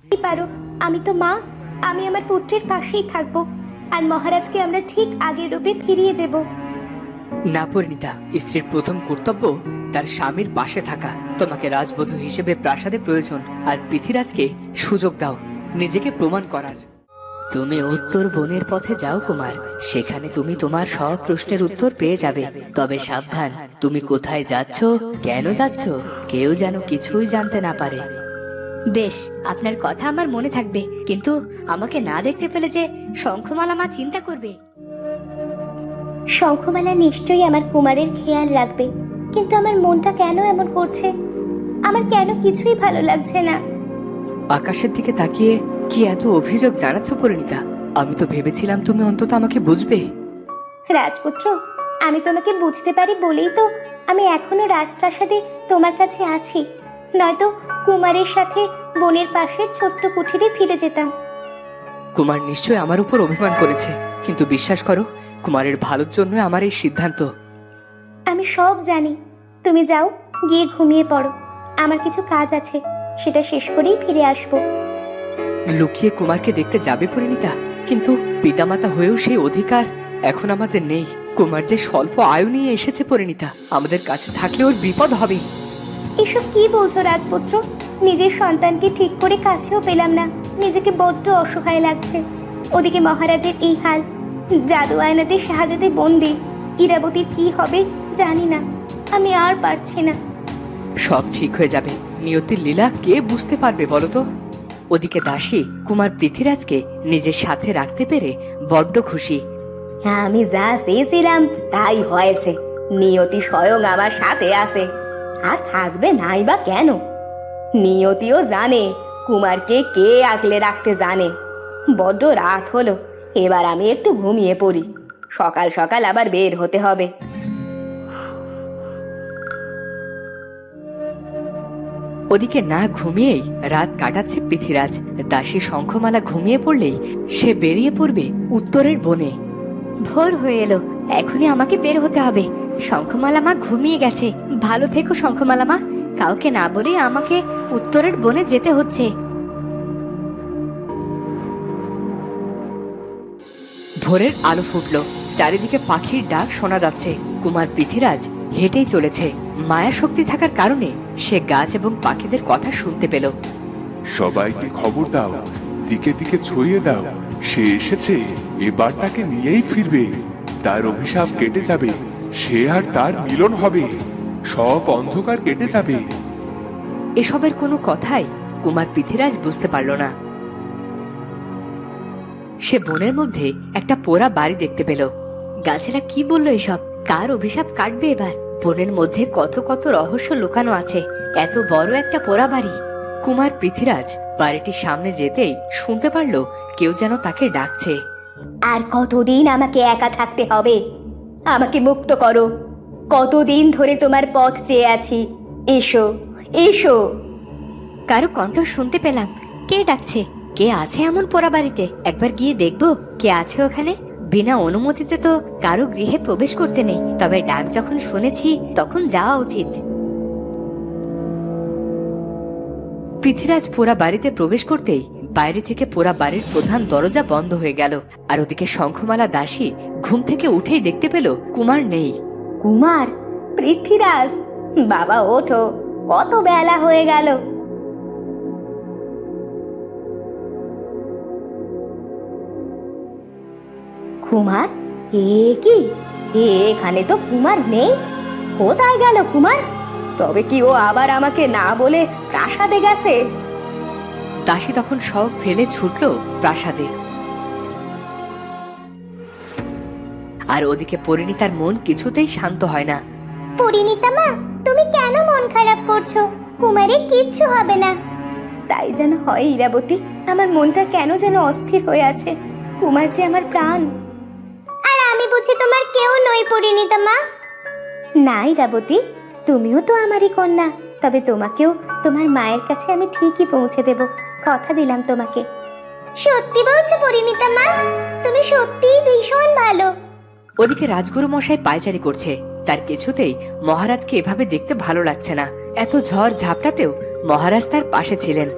কি পারো, আমি তো মা, আমি আমার পুত্রের পাশেই থাকবো, আর মহারাজকে আমরা ঠিক আগের রূপে ফিরিয়ে দেব। না পরিণীতা, স্ত্রীর প্রথম কর্তব্য তার স্বামীর পাশে থাকা। তোমাকে রাজবধূ হিসেবে প্রাসাদে প্রয়োজন, আর পৃথ্বীরাজকে সুযোগ দাও নিজেকে প্রমাণ করার। তুমি উত্তর বনের পথে যাও কুমার, সেখানে তুমি তোমার সব প্রশ্নের উত্তর পেয়ে যাবে। তবে সাবধান, তুমি কোথায় যাচ্ছ, কেন যাচ্ছ, কেউ যেন কিছুই জানতে না পারে। বেশ, আপনার কথা আমার মনে থাকবে, কিন্তু আমাকে না দেখতে পেলে যে শঙ্খমালা মা চিন্তা করবে। শঙ্খমালা নিশ্চয়ই আমার কুমারের খেয়াল রাখবে, কিন্তু আমার মনটা কেন এমন করছে? আমার কেন কিছুই ভালো লাগছে না। আকাশের দিকে তাকিয়ে কি এত অভিযোগ জানাচ্ছ পরিণীতা? আমি তো ভেবেছিলাম তুমি অন্তত আমাকে বুঝবে। রাজপুত্র, আমি তোমাকে বুঝতে পারি বলেই তো আমি এখনো রাজপ্রাসাদে তোমার কাছে আছি, নয়তো কুমারের সাথে বনের পাশের ছোট্ট কুঠিরে ফিরে যেতাম। কুমার নিশ্চয় আমার উপর অভিমান করেছে, কিন্তু বিশ্বাস করো, কুমারের ভালোর জন্য আমার এই সিদ্ধান্ত। আমি সব জানি, তুমি যাও, গিয়ে ঘুমিয়ে পড়ো। আমার কিছু কাজ আছে, সেটা শেষ করেই ফিরে আসবো। লুকিয়ে কুমারকে দেখতে যাবে পরিণীতা, কিন্তু পিতামাতা হয়েও সেই অধিকার এখন আমাদের নেই। কুমার যে স্বল্প আয়ু নিয়ে এসেছে পরিণীতা, আমাদের কাছে থাকলে ওর বিপদ হবে। এসব কি বলছো রাজপুত্র? নিজের সন্তানকে ঠিক করে কাছেও পেলাম না, নিজেকে বড্ড অসহায় লাগছে। ওদিকে মহারাজের এই হাল, জাদু আয়নাতে শাহাদাতে বন্দি। ইরাবতীর কি হবে জানি না, আমি আর পারছি না। সব ঠিক হয়ে যাবে, নিয়তির লীলা কে বুঝতে পারবে বলো তো? ওদিকে দাসী কুমার পৃথ্বীরাজকে নিজের সাথে রাখতে পেরে বড্ড খুশি। আমি যা চেয়েছিলাম তাই হয়েছে, নিয়তি স্বয়ং আমার সাথে আছে, আর থাকবে নাই বা কেন? নিয়তিও জানে কুমারকে কে আগলে রাখতে জানে। বড্ড রাত হলো, এবার আমি একটু ঘুমিয়ে পড়ি, সকাল সকাল আবার বের হতে হবে। ওদিকে না ঘুমিয়েই রাত কাটাচ্ছে পৃথ্বীরাজ। দাসী শঙ্খমালা ঘুমিয়ে পড়লেই সে বেরিয়ে পড়বে উত্তরের বনে। ভোর হয়ে এলো, এখনই আমাকে বের হতে হবে। শঙ্খমালা মা ঘুমিয়ে গেছে। ভালো থেকো শঙ্খমালা মা, কাউকে না বলে আমাকে উত্তরের বনে যেতে হচ্ছে। ভোরের আলো ফুটলো, চারিদিকে পাখির ডাক শোনা যাচ্ছে। কুমার পৃথ্বীরাজ হেঁটেই চলেছে। মায়া শক্তি থাকার কারণে সে গাছ এবং পাখিদের কথা শুনতে পেল। সবাইকে খবর দাও, দিকে দিকে ছড়িয়ে দাও, সে এসেছে, এবার তাকে নিয়েই ফিরবে। তার অভিশাপ কেটে যাবে, সে আর তার মিলন হবে, সব অন্ধকার কেটে যাবে। এসবের কোনো কথাই কুমার পৃথ্বীরাজ বুঝতে পারল না। সে বনের মধ্যে একটা পোড়া বাড়ি দেখতে পেল। গাছেরা কি বললো এসব? কার অভিশাপ কাটবে এবার? বনের মধ্যে কত কত রহস্য লুকানো আছে। এত বড় একটা পোড়া বাড়ি। কুমার পৃথ্বীরাজ বাড়িটির সামনে যেতেই শুনতে পারল কেউ যেন তাকে ডাকছে। আর কতদিন আমাকে একা থাকতে হবে? আমাকে মুক্ত করো, কতদিন ধরে তোমার পথ চেয়ে আছি, এসো এসো। কারো কণ্ঠ শুনতে পেলাম। কে ডাকছে? কে আছে এমন পোড়া বাড়িতে? একবার গিয়ে দেখবো কে আছে ওখানে। বিনা অনুমতিতে তো কারো গৃহে প্রবেশ করতে নেই, তবে ডাক যখন শুনেছি তখন যাওয়া উচিত। পৃথ্বীরাজ পোড়া বাড়িতে প্রবেশ করতেই বাইরে থেকে পোড়া বাড়ির প্রধান দরজা বন্ধ হয়ে গেল। আর ওদিকে শঙ্খমালা দাসী ঘুম থেকে উঠেই দেখতে পেল কুমার নেই। কুমার, পৃথ্বীরাজ, বাবা ওঠো, কত বেলা হয়ে গেল। কুমার, এ কি, এখানে তো কুমার নেই। কোথায় গেল কুমার? তবে কি ও আবার আমাকে না বলে প্রাসাদে গেছে? দাসী তখন সব ফেলে ছুটল প্রাসাদে। আর ওদিকে পরিণীতার মন কিছুতেই শান্ত হয় না। পরিণীতা মা, তুমি কেন মন খারাপ করছো? কুমারের কিচ্ছু হবে না। তাই যেন হয় ইরাবতী, আমার মনটা কেন যেন অস্থির হয়ে আছে। কুমার যে আমার প্রাণ। আর আমি বুঝি তোমার কেউ নই পরিণীতা মা? না ইরাবতী, তুমিও তো আমারই কন্যা। তবে তোমাকেও তোমার মায়ের কাছে আমি ঠিকই পৌঁছে দেব, কথা দিলাম তোমাকে। সত্যি বলছো পরিণীতা মা? তুমি সত্যিই ভীষণ ভালো। ওদিকে রাজগুরু মশাই পায়চারি করছে। তার কিছুতেই মহারাজকে এভাবে দেখতে ভালো লাগছে না। এত ঝড় ঝাপটাতেও মহারাজ তার পাশে ছিলেন।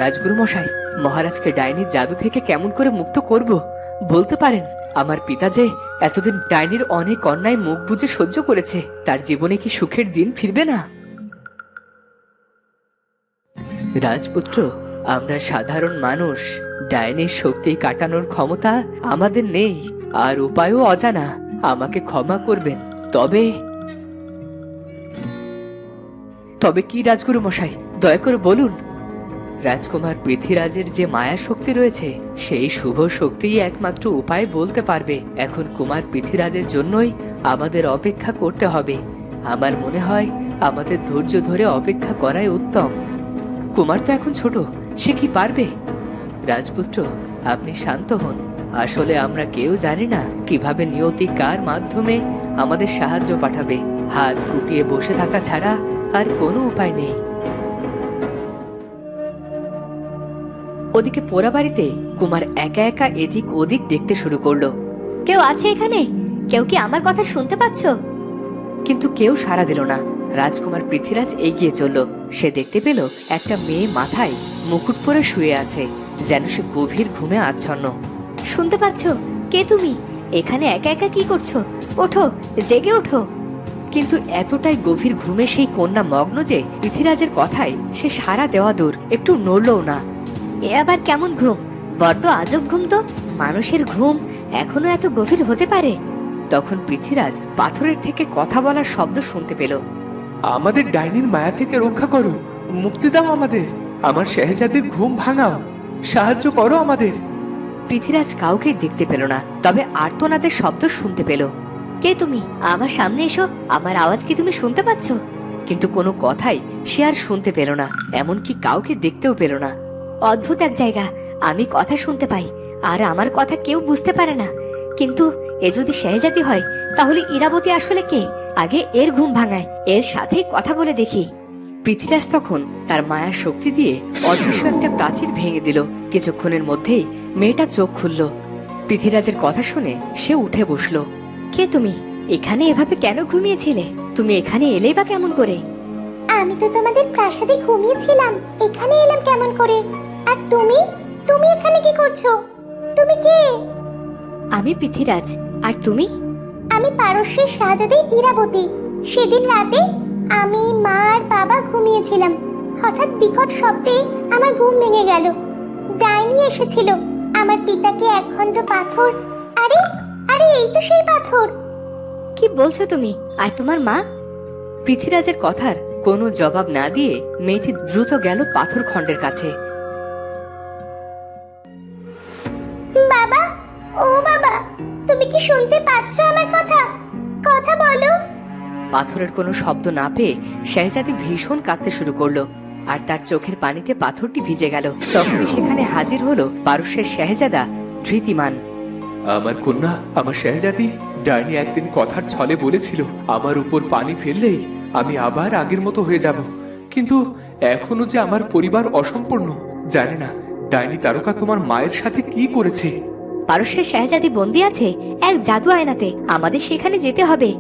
রাজগুরু মশাই, মহারাজকে ডাইনির জাদু থেকে কেমন করে মুক্ত করব বলতে পারেন? আমার পিতা যে এতদিন ডাইনির অনেক অন্যায় মুখ বুজে সহ্য করেছে, তার জীবনে কি সুখের দিন ফিরবে না? রাজপুত্র, আমরা সাধারণ মানুষ, ডাইনির শক্তি কাটানোর ক্ষমতা আমাদের নেই, আর উপায়ও অজানা। আমাকে ক্ষমা করবেন। তবে তবে কি রাজগুরু মশাই, দয়া করে বলুন। রাজকুমার পৃথ্বীরাজের যে মায়া শক্তি রয়েছে, সেই শুভ শক্তিই একমাত্র উপায় বলতে পারবে। এখন কুমার পৃথ্বীরাজের জন্যই আমাদের অপেক্ষা করতে হবে। আমার মনে হয় আমাদের ধৈর্য ধরে অপেক্ষা করাই উত্তম। কুমার তো এখন ছোট, সে কি পারবে? রাজপুত্র, আপনি শান্ত হন। আসলে আমরা কেউ জানি না কিভাবে নিয়তি কার মাধ্যমে আমাদের সাহায্য পাঠাবে। হাত গুটিয়ে বসে থাকা ছাড়া আর কোনো উপায় নেই। ওদিকে পোড়াবাড়িতে কুমার একা একা এদিক ওদিক দেখতে শুরু করলো। কেউ আছে এখানে? কেউ কি আমার কথা শুনতে পাচ্ছ? কিন্তু কেউ সাড়া দিল না। রাজকুমার পৃথ্বীরাজ এগিয়ে চলল। সে দেখতে পেল একটা মেয়ে মাথায় মুকুট পরে শুয়ে আছে, যেন সে গভীর ঘুমে আচ্ছন্ন। শুনতে পাচ্ছ? কে তুমি? এখানে একা একা কি করছো? ওঠো, জেগে ওঠো। কিন্তু এতটাই গভীর ঘুমে সেই কন্যা মগ্ন যে পৃথ্বীরাজের কথায় সে সাড়া দেওয়া দূর, একটু নড়লও না। এ আবার কেমন ঘুম? বড্ড আজব ঘুম তো। মানুষের ঘুম এখনো এত গভীর হতে পারে? তখন পৃথ্বীরাজ পাথরের থেকে কথা বলার শব্দ শুনতে পেল। আমাদের ডাইনির মায়া থেকে রক্ষা করো, মুক্তি দাও আমাদের, আমার শেহজাদের ঘুম ভাঙাও, সাহায্য করো আমাদের। পৃথ্বীরাজ কাউকে দেখতে পেল না, তবে আর্তনাদের শব্দ শুনতে পেল। কে তুমি? আমার সামনে এসো। আমার আওয়াজ কি তুমি শুনতে পাচ্ছ? কিন্তু কোনো কথাই সে আর শুনতে পেল না, এমনকি কাউকে দেখতেও পেল না। অদ্ভুত এক জায়গা। আমি কথা শুনতে পাই, আর আমার কথা কেউ বুঝতে পারে না। কিন্তু এ যদি শেহজাদি হয়, তাহলে ইরাবতী আসলে কে? আগে এর ঘুম ভাঙায়, এর সাথে কথা বলে দেখি। পৃথ্বীরাজ তখন তার মায়ার শক্তি দিয়ে অদৃশ্য একটা প্রাচীর ভেঙে দিল। কিছুক্ষণের মধ্যেই মেয়েটা চোখ খুলল। পৃথ্বীরাজের কথা শুনে সে উঠে বসলো। কে তুমি? এখানে এভাবে কেন ঘুমিয়েছিলে? তুমি এখানে এলেই বা কেমন করে? আমি তো তোমাদের প্রাসাদে ঘুমিয়েছিলাম, এখানে এলাম কেমন করে? আর তুমি তুমি এখানে কি করছো? তুমি কে? আমি পৃথ্বীরাজ। আর তুমি? আমি পারস্যের শাহজাদী ইরাবতী। সেদিন রাতে আমি, মা আর বাবা ঘুমিয়েছিলাম। হঠাৎ বিকট শব্দে আমার ঘুম ভেঙে গেল। ডাইনি এসেছিল। আমার পিতাকে একখণ্ড পাথর, আরে আরে এই তো সেই পাথর। কি বলছো তুমি? আর তোমার মা? পৃথ্বীরাজের কথার কোনো জবাব না দিয়ে মেয়েটি দ্রুত গেল পাথর খণ্ডের কাছে। বাবা, ও বাবা, তুমি কি শুনতে পাচ্ছ আমার কথা? কথা বলো। পাথরের কোনো শব্দ না পেয়ে শেহজাদি ভীষণ কাঁদতে শুরু করলো, আর তার চোখের পানিতে পাথরটি ভিজে গেল। তখন সেখানে হাজির হলো পারস্যের শেহজাদা ধৃতিমান। আমার কন্যা, আমার শেহজাদি, ডাইনি একদিন কথার ছলে বলেছিল আমার উপর পানি ফেললেই আমি আবার আগের মতো হয়ে যাব। কিন্তু এখনো যে আমার পরিবার অসম্পূর্ণ। জানি না ডাইনি তারকা তোমার মায়ের সাথে কি করেছে। পারস্যের শেহজাদি বন্দি আছে এক জাদু আয়নাতে। আমাদের সেখানে যেতে হবে।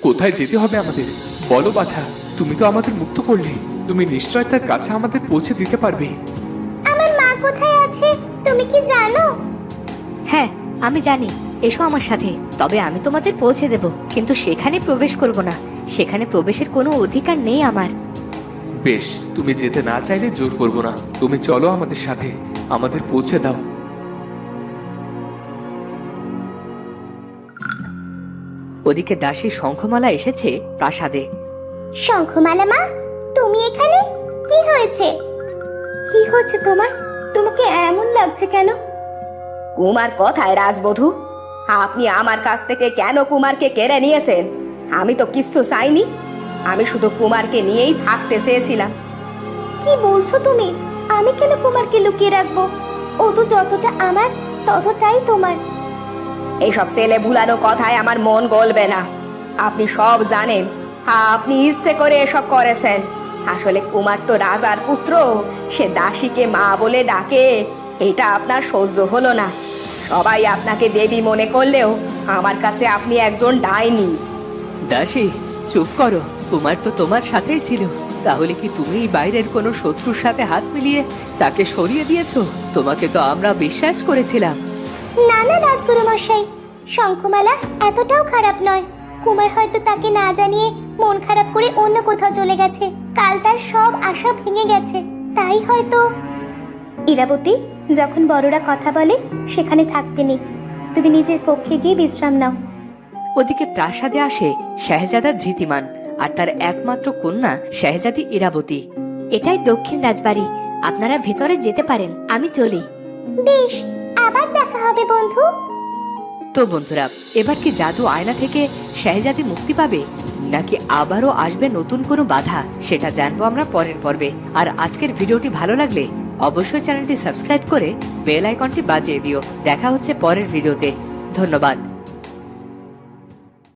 কোথায় যেতে হবে আমাদের? বলো বাছা, তুমি তো আমাদের মুক্ত করলে, তুমি নিশ্চয় তার কাছে আমাদের পৌঁছে দিতে পারবে। আমার মা কোথায় আছে তুমি কি জানো? হ্যাঁ, আমি জানি। এসো আমার সাথে। তবে আমি তোমাদের পৌঁছে দেব, কিন্তু সেখানে প্রবেশ করব না। সেখানে প্রবেশের কোনো অধিকার নেই আমার। বেশ, তুমি যেতে না চাইলে জোর করবো না। তুমি চলো আমাদের সাথে, আমাদের পৌঁছে দাও। ওদিকে দাসী শঙ্খমালা এসেছে প্রাসাদে। শঙ্খমালা মা, তুমি এখানে? কি হয়েছে? কি হয়েছে তোমার? তোমাকে এমন লাগছে কেন? কুমার কোথায় রাজবধূ? আপনি আমার কাছ থেকে কেন কুমারকে কেড়ে নিয়েছেন? আমি তো কিচ্ছু চাইনি, আমি শুধু কুমারকে নিয়েই থাকতে চেয়েছিলাম। কি বলছো তুমি? আমি কেন কুমারকে লুকিয়ে রাখবো? ও তো যতটা আমার ততটাই তোমার। এইসব ছেলে ভুলানো কথায় আমার মন গলবে না। আপনি সব জানেন, আপনি ইচ্ছে করে এসব করেছেন। আসলে কুমার তো রাজার পুত্র, সে দাসীকে মা বলে ডাকে, এটা আপনার সহ্য হলো না। সবাই আপনাকে দেবী মনে করলেও আমার কাছে আপনি একজন ডাইনি। দাসী, চুপ করো। কুমার তো তোমার সাথেই ছিল, তাহলে কি তুমি এই বাইরের কোনো শত্রুর সাথে হাত মিলিয়ে তাকে সরিয়ে দিয়েছো? তোমাকে তো আমরা বিশ্বাস করেছিলাম। না না রাজগুরু মশাই, শঙ্খমালা এতটাও খারাপ নয়। কুমার হয়তো তাকে না জানিয়ে মন খারাপ করে অন্য কোথাও চলে গেছে। কাল তার সব আশা ভেঙে গেছে, তাই হয়তো। ইরাবতী, যখন বড়রা কথা বলে সেখানে থাকতে নেই। তুমি নিজের কক্ষে গিয়ে বিশ্রাম নাও। ওদিকে প্রাসাদে আসে শাহজাদা ধৃতিমান আর তার একমাত্র কন্যা শাহজাদি ইরাবতী। এটাই দক্ষিণ রাজবাড়ি, আপনারা ভেতরে যেতে পারেন, আমি চলি। বেশ, আবার দেখা হবে বন্ধু। তো বন্ধুরা, এবার কি জাদু আয়না থেকে শাহজাদি মুক্তি পাবে, নাকি আবারও আসবে নতুন কোনো বাধা? সেটা জানবো আমরা পরের পর্বে। আর আজকের ভিডিওটি ভালো লাগলে অবশ্যই চ্যানেলটি সাবস্ক্রাইব করে বেল আইকনটি বাজিয়ে দিও। দেখা হচ্ছে পরের ভিডিওতে। ধন্যবাদ।